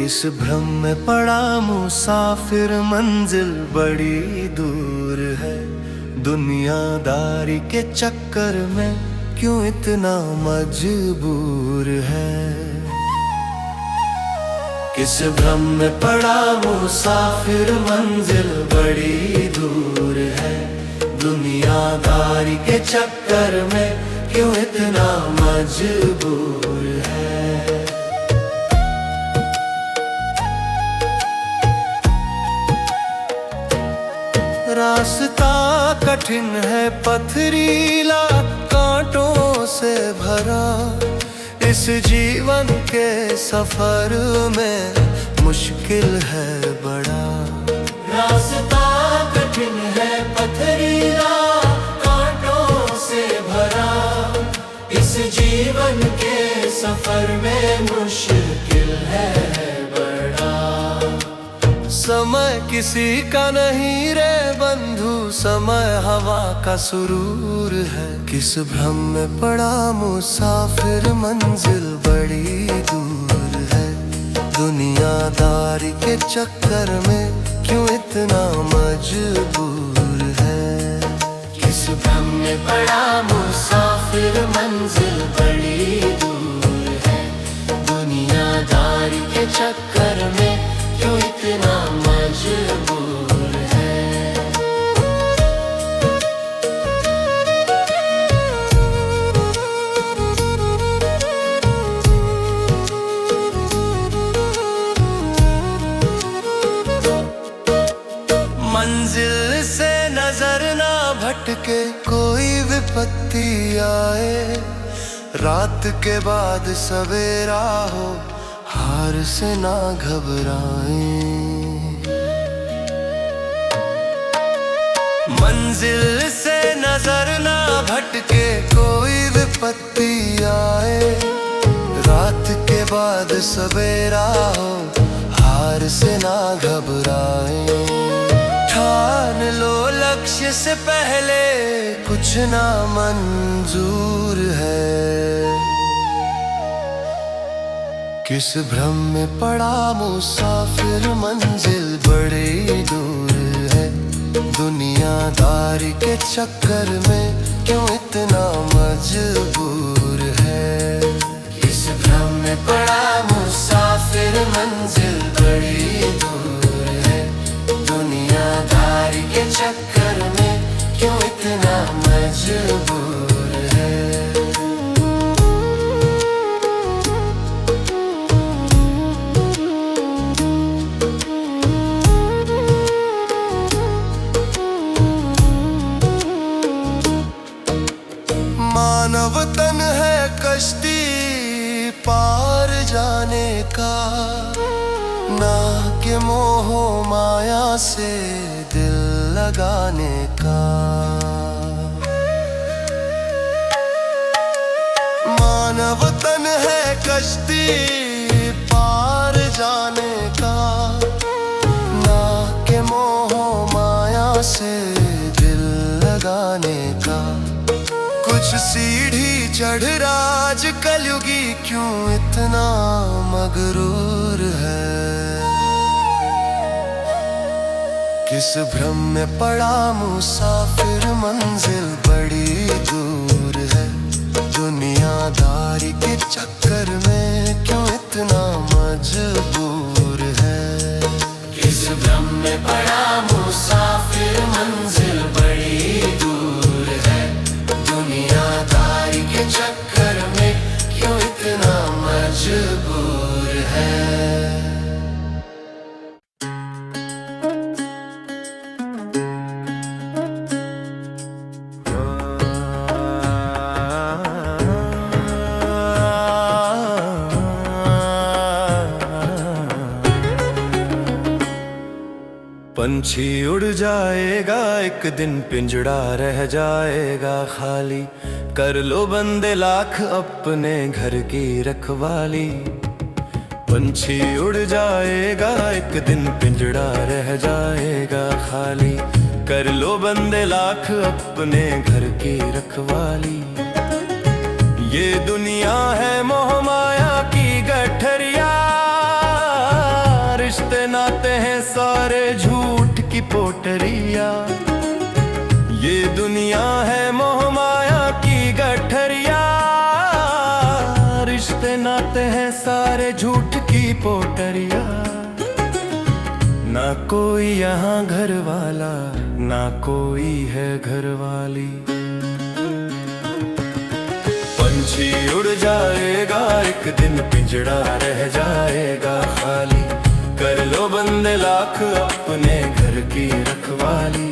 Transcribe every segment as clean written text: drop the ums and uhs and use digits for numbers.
किस भ्रम में पड़ा मुसाफिर, मंजिल बड़ी दूर है। दुनियादारी के चक्कर में क्यों इतना मजबूर है। किस भ्रम में पड़ा मुसाफिर, मंजिल बड़ी दूर है। दुनियादारी के चक्कर में क्यों इतना मजबूर है। रास्ता कठिन है, पथरीला, कांटों से भरा। इस जीवन के सफर में मुश्किल है बड़ा। रास्ता कठिन है, पथरीला, कांटों से भरा। इस जीवन के सफर में मुश्किल है बड़ा। समय किसी का नहीं रे बंधु, समय हवा का सुरूर है। किस भ्रम में पड़ा मुसाफिर, मंजिल बड़ी दूर है। दुनियादारी के चक्कर में क्यों इतना मजबूर है। किस भ्रम में पड़ा मुसाफिर, मंजिल बड़ी दूर है। दुनियादारी के चक्कर में क्यों इतना मजबूर है। मंजिल से नजर ना भटके, कोई विपत्ति आए। रात के बाद सवेरा हो, हार से ना घबराएं। मंजिल से नजर ना भटके, कोई विपत्ति आए। रात के बाद सवेरा हो, हार से ना घबराएं। ठान लो लक्ष्य से पहले कुछ ना मंजूर है। किस भ्रम में पड़ा मुसाफिर, मंजिल बड़ी दूर है। दुनियादारी के चक्कर में क्यों इतना मजबूर है। किस भ्रम में पड़ा मुसाफिर, मंजिल बड़ी दूर है। दुनियादारी के चक्कर में क्यों इतना मजबूर है। मानव तन है कश्ती पार जाने का, ना के मोह माया से दिल लगाने का। मानव तन है कश्ती पार जाने का, ना के मोह माया से दिल लगाने का। कुछ सीढ़ी चढ़ राज कलयुगी क्यों इतना मगरूर है। किस भ्रम में पड़ा मुसाफिर, मंजिल बड़ी दूर है। दुनियादारी के चक्कर में क्यों इतना मजबूर है। किस भ्रम में पड़ा मुसाफिर, मंजिल बड़ी दूर है। दुनियादारी के चक्कर में क्यों इतना मजबूर है। पंछी उड़ जाएगा एक दिन, पिंजड़ा रह जाएगा खाली। कर लो बंदे लाख अपने घर की रखवाली। पंछी उड़ जाएगा एक दिन, पिंजड़ा रह जाएगा खाली। कर लो बंदे लाख अपने घर की रखवाली। ये दुनिया है मोह माया की गठरिया, मारे झूठ की पोटरिया। ना कोई यहाँ घर वाला, ना कोई है घर वाली। पंछी उड़ जाएगा एक दिन, पिंजड़ा रह जाएगा खाली। कर लो बंदे लाख अपने घर की रखवाली।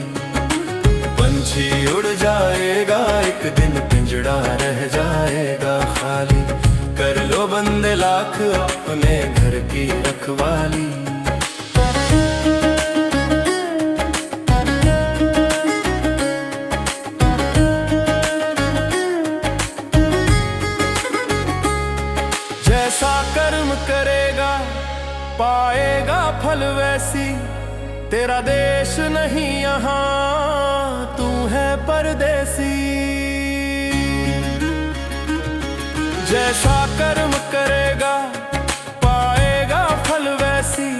पंछी उड़ जाएगा एक दिन, पिंजड़ा रह जाएगा खाली। कर लो बंदे लाख अपने घर की रखवाली। जैसा कर्म करेगा पाएगा फल वैसी। तेरा देश नहीं यहाँ, तू है परदेसी। जैसा कर्म करेगा पाएगा फल वैसी।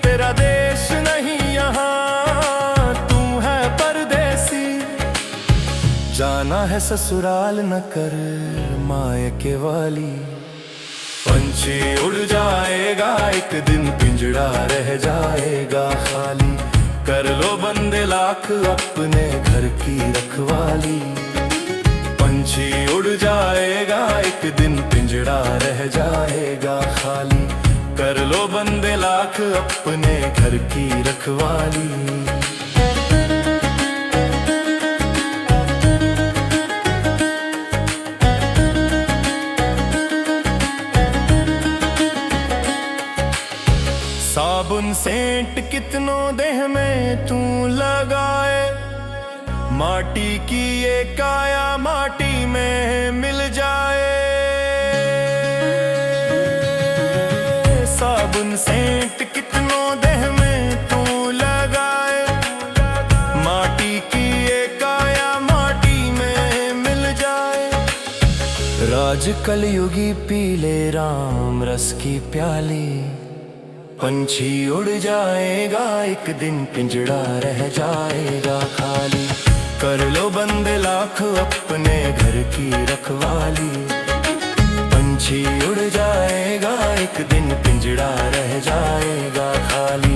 तेरा देश नहीं यहाँ, तू है परदेसी। जाना है ससुराल न कर मायके वाली। पंछी उड़ जाएगा एक दिन, पिंजड़ा रह जाएगा खाली। कर लो बंदे लाख अपने घर की रखवाली। पंछी उड़ जाएगा एक दिन, पिंजड़ा रह जाएगा खाली। कर लो बंदे लाख अपने घर की रखवाली। साबुन सेंट कितनों देह में तू लगाए। माटी की ये काया माटी में मिल जाए। साबुन सेंट कितनों देह में तू लगाए। माटी की ये काया माटी में मिल जाए। राज कलयुगी पीले राम रस की प्याली। पंछी उड़ जाएगा एक दिन, पिंजड़ा रह जाएगा खाली। कर लो बंदे लाख अपने घर की रखवाली। पंछी उड़ जाएगा एक दिन, पिंजड़ा रह जाएगा खाली।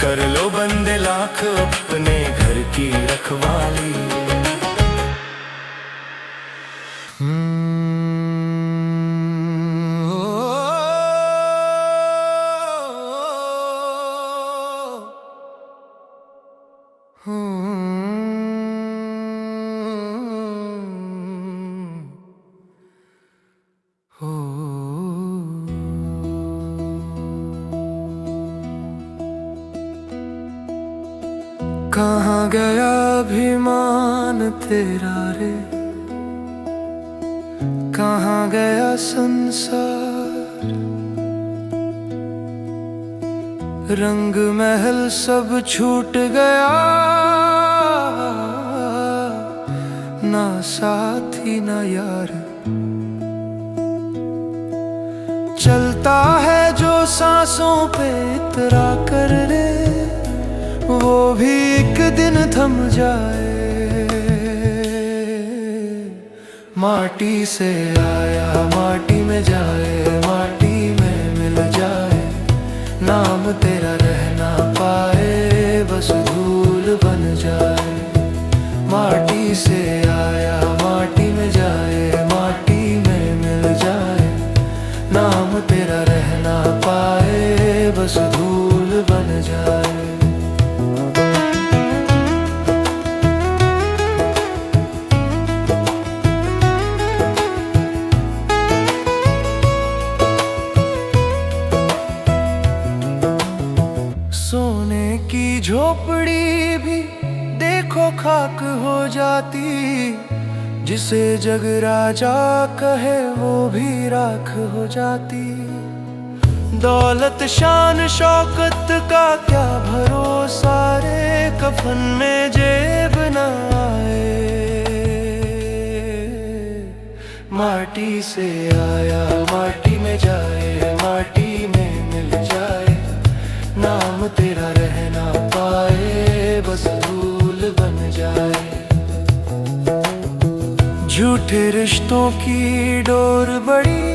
कर लो बंदे लाख अपने घर की रखवाली। कहाँ गया अभिमान तेरा रे, कहाँ गया संसार। रंग महल सब छूट गया, ना साथी ना यार। चलता है जो सांसों पे इतरा कर रे, वो भी एक दिन थम जाए। माटी से आया माटी में जाए, माटी में मिल जाए। नाम तेरा रह ना पाए, बस धूल बन जाए। माटी से आया माटी में जाए, माटी में मिल जाए। नाम तेरा रह ना पाए, बस धूल बन जाए। सोने की झोपड़ी भी देखो खाक हो जाती। जिसे जग राजा कहे वो भी राख हो जाती। दौलत शान शौकत का क्या भरोसा रे, कफन में जेब न आए। माटी से आया माटी में जाए, माटी में मिल जाए। नाम तेरा रह ना पाए, बस धूल बन जाए। झूठे रिश्तों की डोर बड़ी,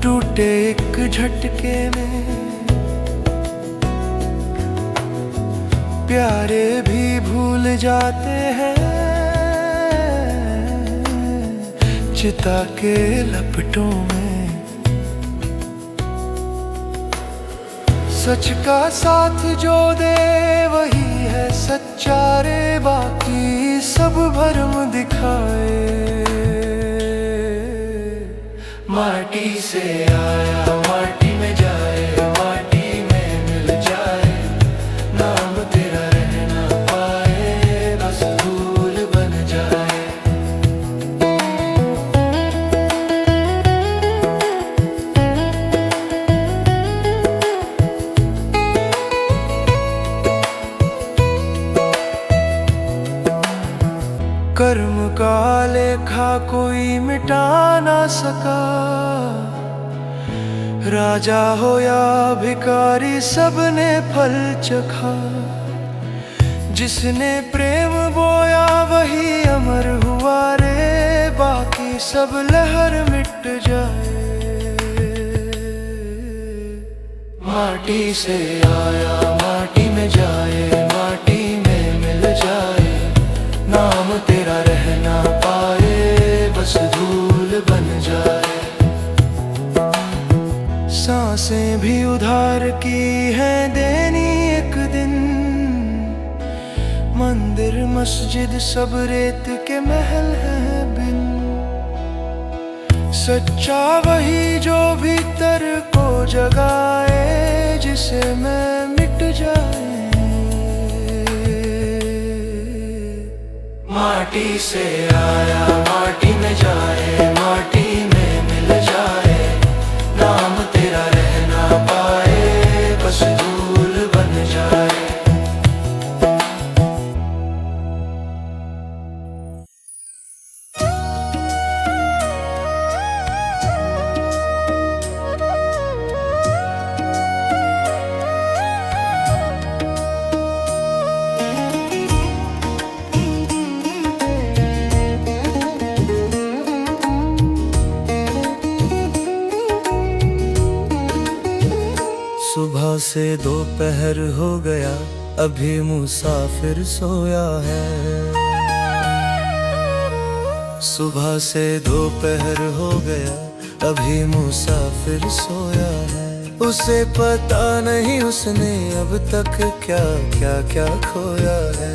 टूटे एक झटके में, प्यारे भी भूल जाते हैं चिता के लपटों में। सच का साथ जो दे वही है सच्चा रे, बाकी सब भरम दिखाए। माटी से आया माटी में जाए, माटी में मिल जाए, नाम तेरा रह ना पाए, बस धूल बन जाए। कर्म का लेखा कोई मिटा ना सका, राजा हो या भिखारी सबने फल चखा। जिसने प्रेम बोया वही अमर हुआ रे, बाकी सब लहर मिट जाए। माटी से आया माटी में जाए, माटी में मिल जाए, नाम तेरा रह ना पाए, बस धूल बन जाए। सांसें भी उधार की है देनी एक दिन, मंदिर मस्जिद सब रेत के महल हैं बिन। सच्चा वही जो भीतर को जगाए, जिसे मैं मिट जाए। माटी से आया माटी में जाए, माटी में मिल जाए, नाम तेरा रह ना पाए, बस धूल बन जाए। सुबह से दोपहर हो गया, अभी मुसाफिर सोया है। सुबह से दोपहर हो गया, अभी मुसाफिर सोया है। उसे पता नहीं उसने अब तक क्या क्या क्या खोया है।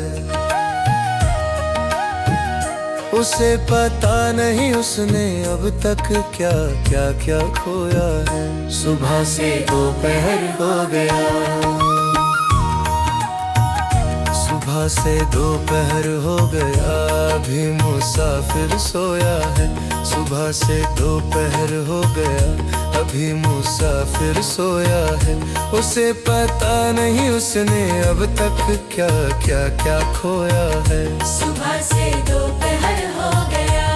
उसे पता नहीं उसने अब तक क्या क्या क्या खोया है। सुबह से दोपहर हो गया, सुबह से दोपहर हो गया, अभी मुसाफिर सोया है। सुबह से दोपहर हो गया, अभी मुसाफिर सोया है। उसे पता नहीं उसने अब तक क्या क्या क्या खोया है। सुबह से दोपहर हो गया,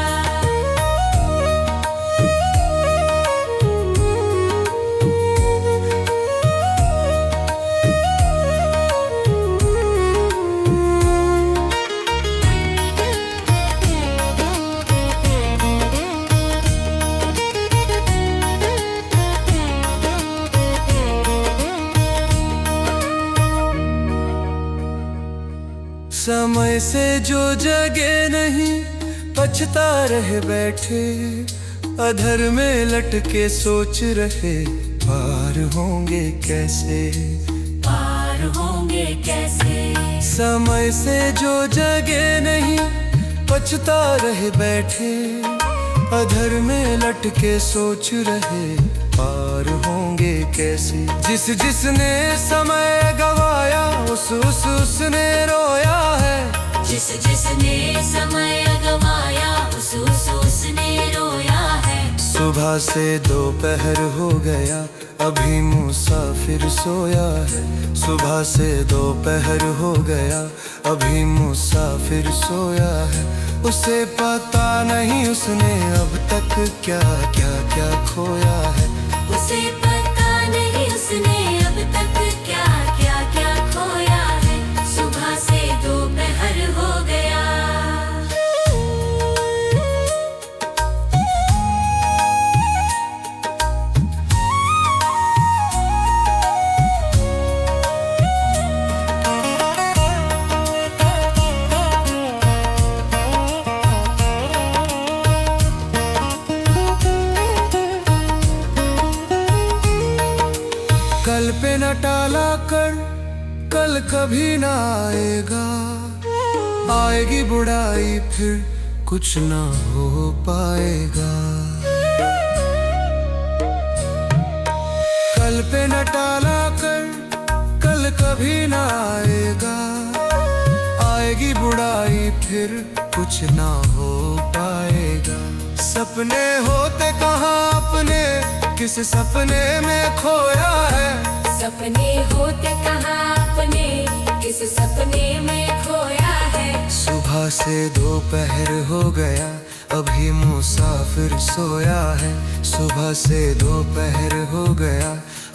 समय से जो जगे नहीं पछता रहे बैठे, अधर में लटके सोच रहे पार होंगे कैसे, पार होंगे कैसे। समय से जो जगे नहीं पछता रहे बैठे, अधर में लटके सोच रहे पार होंगे कैसे। जिसने समय गवाया उसने रोया है। जिसने समय गवाया उसने रोया है। सुबह से दोपहर हो गया, अभी मुसाफिर सोया है। सुबह से दोपहर हो गया, अभी मुसाफिर सोया है। उसे पता नहीं उसने अब तक क्या क्या क्या खोया है। उसे पता नहीं उसने अब तक क्या क्या क्या खोया है। सुबह से दोपहर हो गया, न टाला कर, कल कभी ना आएगा। आएगी बुढ़ाई फिर कुछ ना हो पाएगा। कल पे न टाला कर, कल कभी ना आएगा। आएगी बुढ़ाई फिर कुछ ना हो पाएगा। सपने होते कहाँ अपने, किस सपने में खोया है। सपने होते कहाँ अपने, किस सपने में खोया है। सुबह से दोपहर हो गया, अभी मुसाफिर सोया है। सुबह से दोपहर हो गया,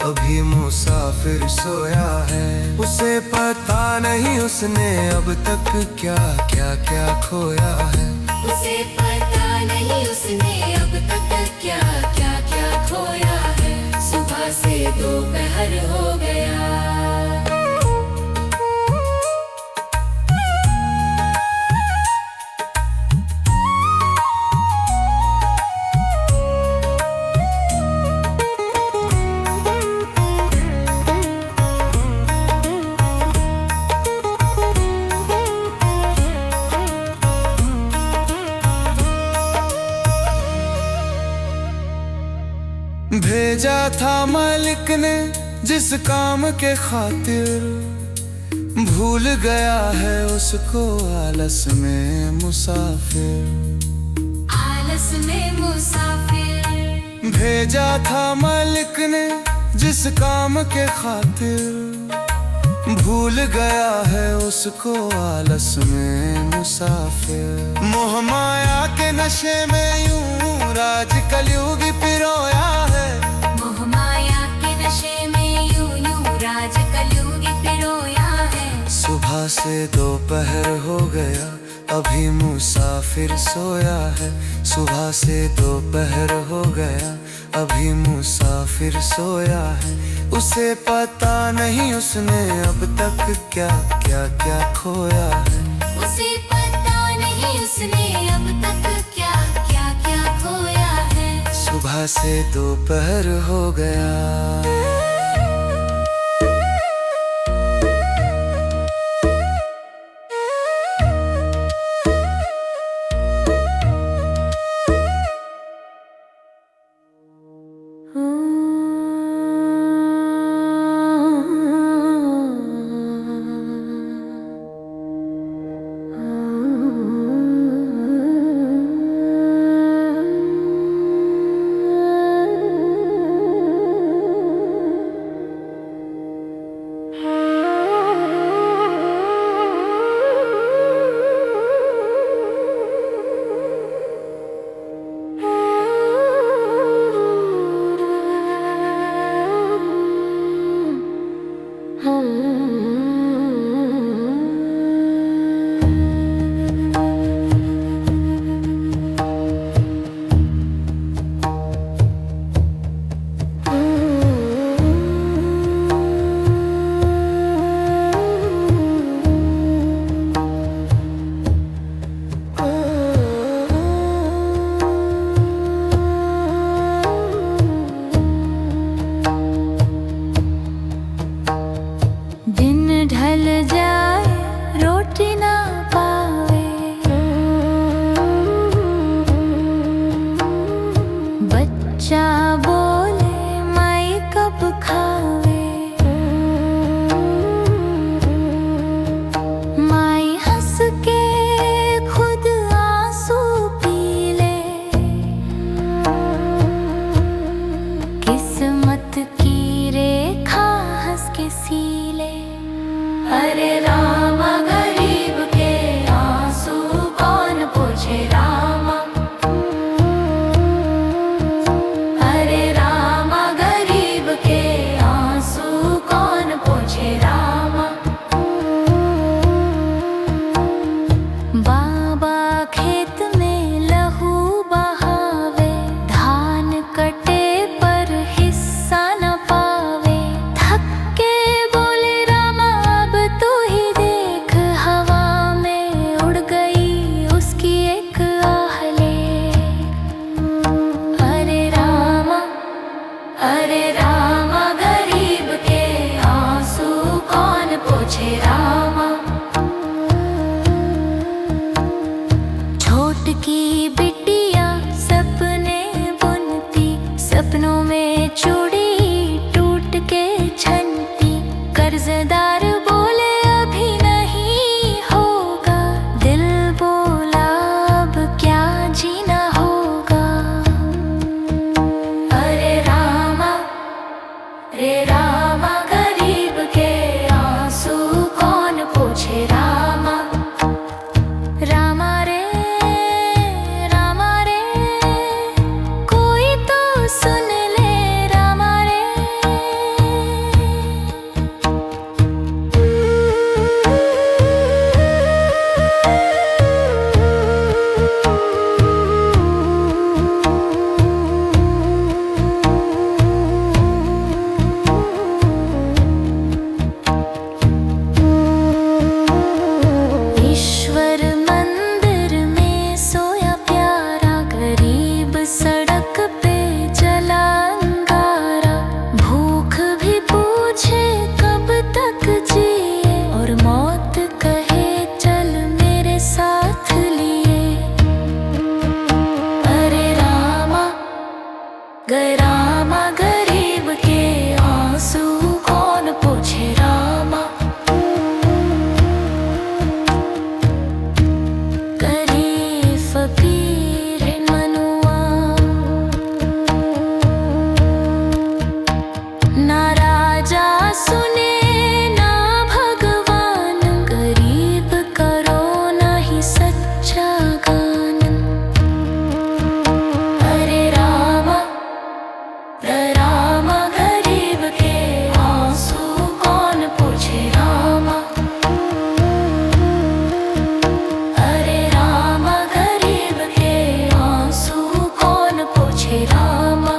अभी मुसाफिर सोया है। उसे पता नहीं उसने अब तक क्या क्या क्या खोया है। उसे पता नहीं उसने अब तक क्या क्या क्या खोया है। सुबह से दोपहर हो गया। भेजा था मालिक ने जिस काम के खातिर, भूल गया है उसको आलस में मुसाफिर। आलस में मुसाफिर। भेजा था मालिक ने जिस काम के खातिर, भूल गया है उसको आलस में मुसाफिर। मोह माया के नशे में यूं राज कलयुगी पिरोया है। मोह माया के नशे में यूं यूं राज कलयुगी पिरोया है। सुबह से दोपहर हो गया, अभी मुसाफिर सोया है। सुबह से दोपहर हो गया, अभी मुसाफिर सोया है। उसे पता नहीं उसने अब तक क्या क्या क्या खोया है। उसे पता नहीं उसने अब तक क्या क्या क्या खोया है। सुबह से दोपहर हो गया। की बिटिया सपने बुनती, सपनों में चूड़ी टूट के छनती। कर्जदार बोले अभी नहीं होगा, दिल बोला अब क्या जीना होगा। अरे रामा रे रामा, गरीब के आंसू कौन पोंछे। रामा रामा रे रामा रे, कोई तो सुन ले रामा रे। ईश्वर मंदिर में सोया प्यारा, गरीब सड़क पे जला अंगारा। भूख भी पूछे कब तक जिए, और मौत कहे चल मेरे साथ लिए। अरे रामा रामा, गरीब के आंसू कौन पोंछे। रामा करे फकीर मनुआ, ना राजा सुने ना भगवान। गरीब करो ना ही सच्चा गान। अरे रामा रामा, गरीब के आंसू कौन पोंछे। रामा अरे रामा, गरीब के आंसू कौन पोंछे। रामा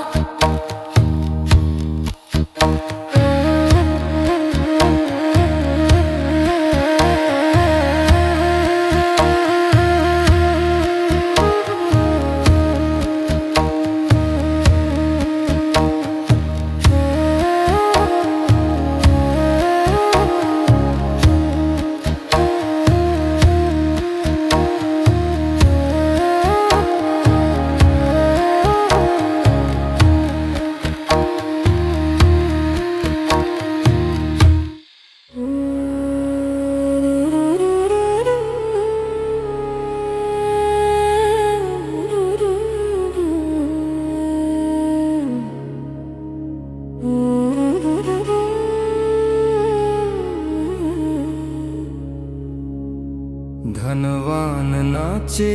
धनवान नाचे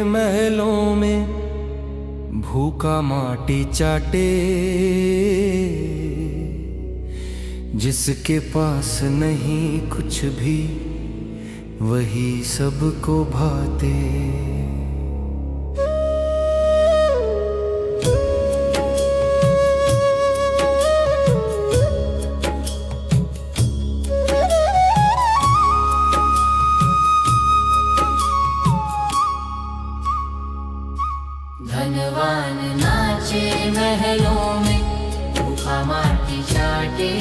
महलों में, भूखा माटी चाटे। जिसके पास नहीं कुछ भी, वही सबको भाते। धनवान नाचे महलों में, भूखा माटी चाटे।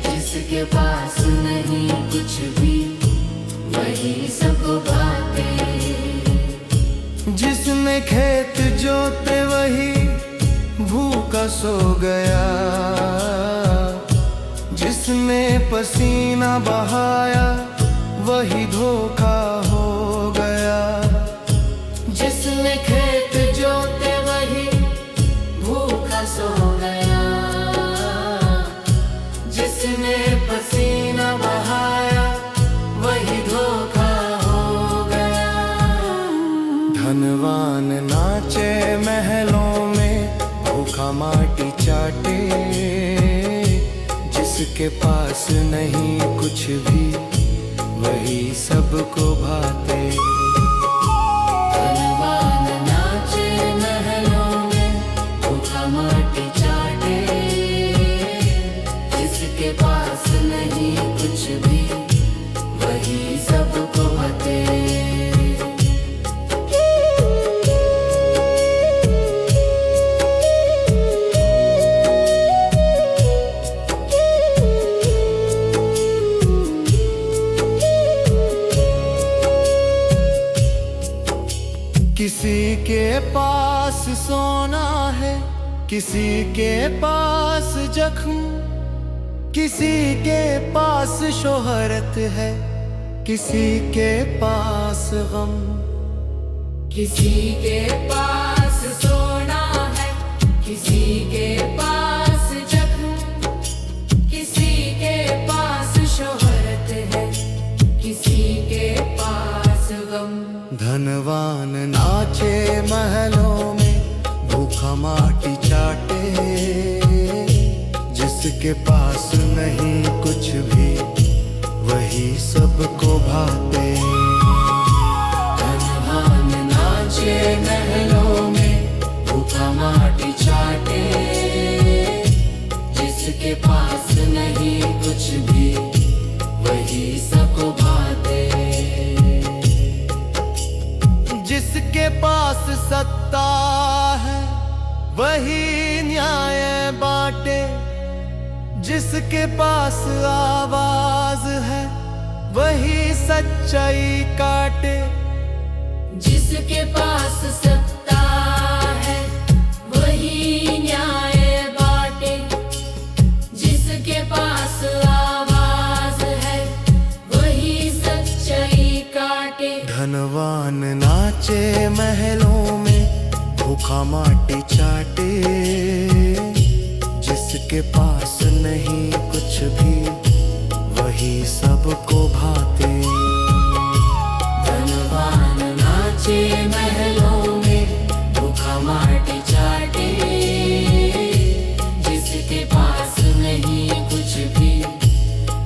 जिसके पास नहीं कुछ भी, वही सबको बाते। जिसने खेत जोते वही भूखा सो गया। जिसने पसीना बहाया वही धोखा हो गया। जिसने खेत जोते वही भूखा सो गया। जिसने पसीना बहाया वही धोखा हो गया। धनवान नाचे महलों में, भूखा माटी चाटे। जिसके पास नहीं कुछ भी, वही सबको भाते। धनवान नाचे महलों में, भूखा माटी चाटे। जिसके पास नहीं कुछ भी, वही सबको भाते। किसी के पास सोना है, किसी के पास जख्म, किसी के पास शोहरत है, किसी के पास गम। किसी के पास सोना है, किसी के पास जख्म, किसी के पास शोहरत है, किसी के पास गम। धनवान नाचे महलों में, भूखा माटी चाटे, जिसके पास नहीं कुछ भी वही सबको भाते। धनवान नाचे महलों में, भूखा माटी चाटे, जिसके पास नहीं कुछ भी वही सबको भाते। जिसके पास सत्ता है वही न्याय बांटे, जिसके पास आवाज है वही सच्चाई काटे। जिसके पास सत्ता है वही न्याय बांटे, जिसके पास आवाज है वही सच्चाई काटे। धनवान नाचे महलों में, भूखा माटी चाटे, जिसके पास नहीं कुछ भी वही सबको भाते। धनवान नाचे महलों में, भूखा माटी चाटे, जिसके पास नहीं कुछ भी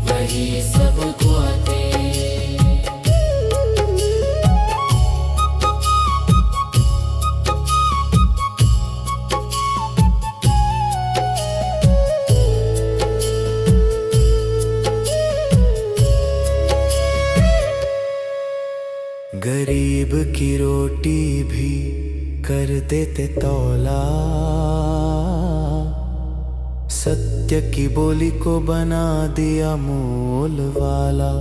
वही सबको आते। गरीब की रोटी भी कर देते तौला, सत्य की बोली को बना दिया मोल वाला।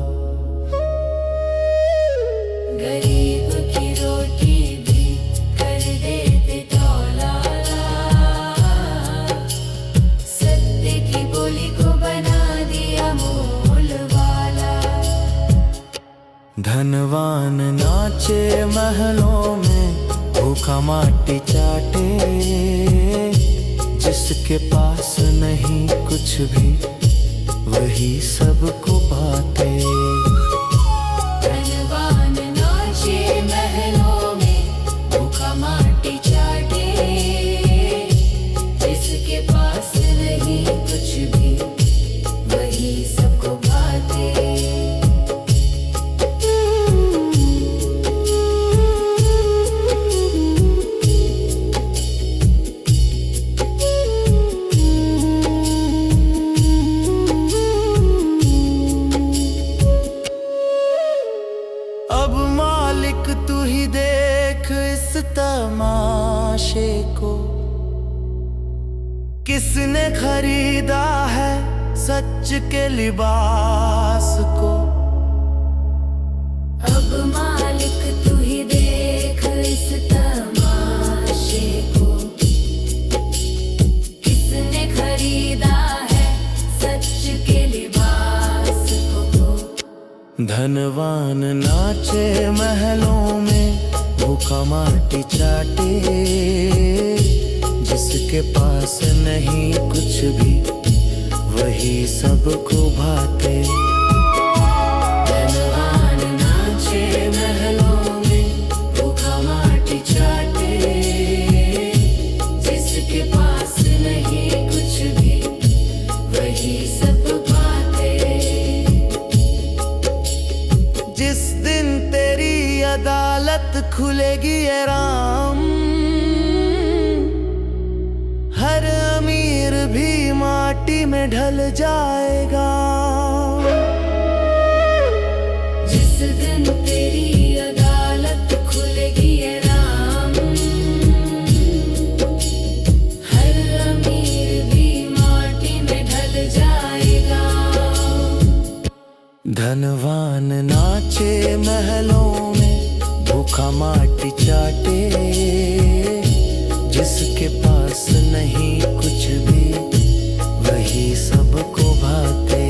गरीब की रोटी भी कर देते तौला, सत्य की बोली को बना दिया मोल वाला। धनवान नाचे महलों में, भूखा माटी चाटे, जिसके पास नहीं कुछ भी वही सबको बाते। धनवान नाचे महलों में, भूखा माटी चाटे, जिसके पास नहीं कुछ भी वही सबको भाते। अब मालिक तू ही देख इस तमाशे को, किसने खरीदा है सच के लिबास को। अब मालिक तू ही देख इस तमाशे को, किसने खरीदा है सच के लिबास को। धनवान नाचे महलों में, भूखा माटी चाटे, जिसके पास नहीं कुछ भी वही सबको भाते। धनवान नाचे महलों में, भूखा माटी चाटे, जिसके पास नहीं कुछ भी वही सब भाते। जिस दिन तेरी अदालत खुलेगी ये राम, हर अमीर भी माटी में ढल जाएगा। जिस दिन तेरी अदालत खुलेगी ये राम, हर अमीर भी माटी में ढल जाएगा। धनवान नाचे महलों में, भूखा माटी माटी चाटे, जिसके पास नहीं कुछ भी वही सबको भाते।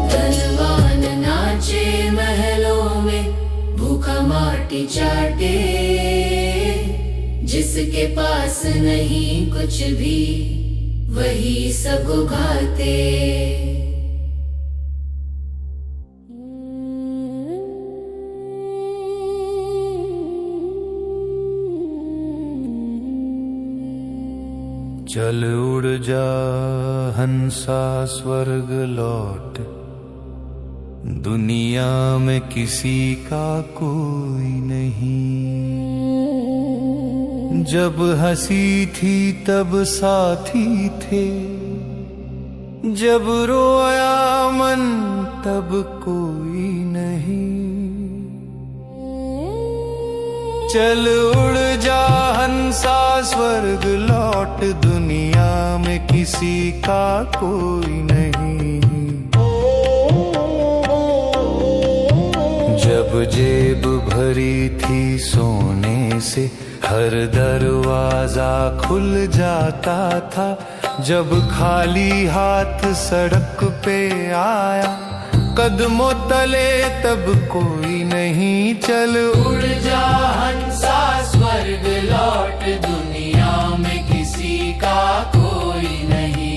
धनवान नाचे महलों में, भूखा माटी चाटे, जिसके पास नहीं कुछ भी वही सब घाते। चल उड़ जा हंसा स्वर्ग लौट, दुनिया में किसी का कोई नहीं। जब हंसी थी तब साथी थे, जब रोया मन तब कोई नहीं। चल उड़ जा हंसा स्वर्ग लौट, दुनिया में किसी का कोई नहीं। जब जेब भरी थी सोने से, हर दरवाजा खुल जाता था। जब खाली हाथ सड़क पे आया, कदमों तले तब कोई नहीं। चल उड़ जा हंसा स्वर्ग लौट, दुनिया में किसी का कोई नहीं।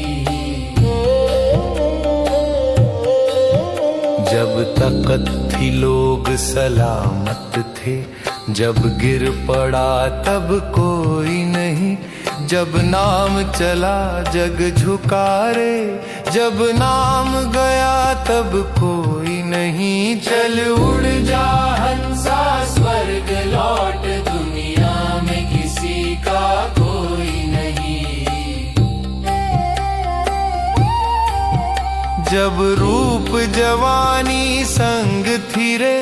जब तकत थी लोग सलामत थे, जब गिर पड़ा तब कोई नहीं। जब नाम चला जग झुका रे, जब नाम गया तब कोई नहीं। चल उड़ जा हंसा स्वर्ग लौट, दुनिया में किसी का कोई नहीं। जब रूप जवानी संग थी रे,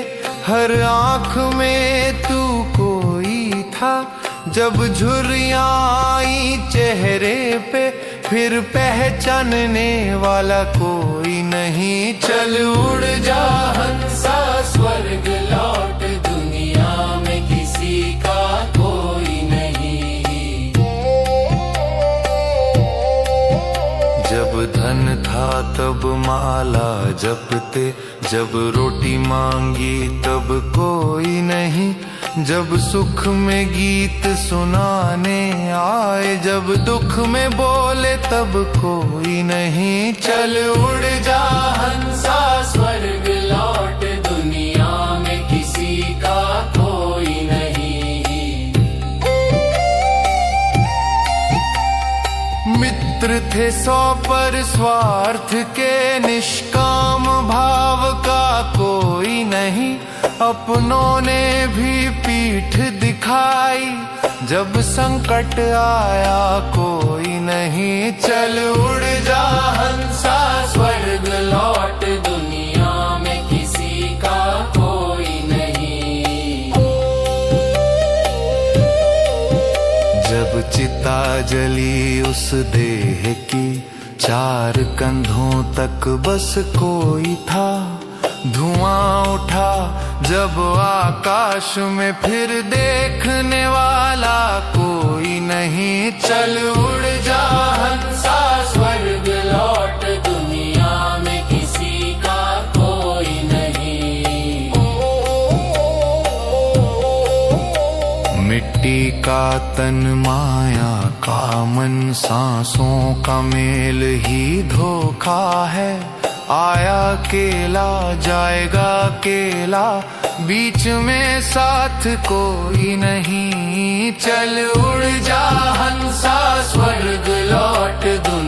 हर आँख में तू कोई था। जब झुर्रियां आई चेहरे पे, फिर पहचानने वाला कोई नहीं। चल उड़ जा हंसा स्वर्ग लौट, दुनिया में किसी का कोई नहीं। जब धन था तब माला जपते, जब रोटी मांगी तब कोई नहीं। जब सुख में गीत सुनाने आए, जब दुख में बोले तब कोई नहीं। चल उड़ जा हंसा स्वर्ग लौट, दुनिया में किसी का कोई नहीं। मित्र थे 100 पर स्वार्थ के, निष्काम भाव का कोई नहीं। अपनों ने भी पीठ दिखाई, जब संकट आया कोई नहीं। चल उड़ जा हंसा स्वर्ग लौट, दुनिया में किसी का कोई नहीं। जब चिता जली उस देह की, 4 कंधों तक बस कोई था। धुआं उठा जब आकाश में, फिर देखने वाला कोई नहीं। चल उड़ जा हंसा स्वर्ग लौट, दुनिया में किसी का कोई नहीं। मिट्टी का तन माया का मन, सांसों का मेल ही धोखा है। आया केला जाएगा केला, बीच में साथ कोई नहीं। चल उड़ जा हंसा स्वर्ग लौट, दुनिया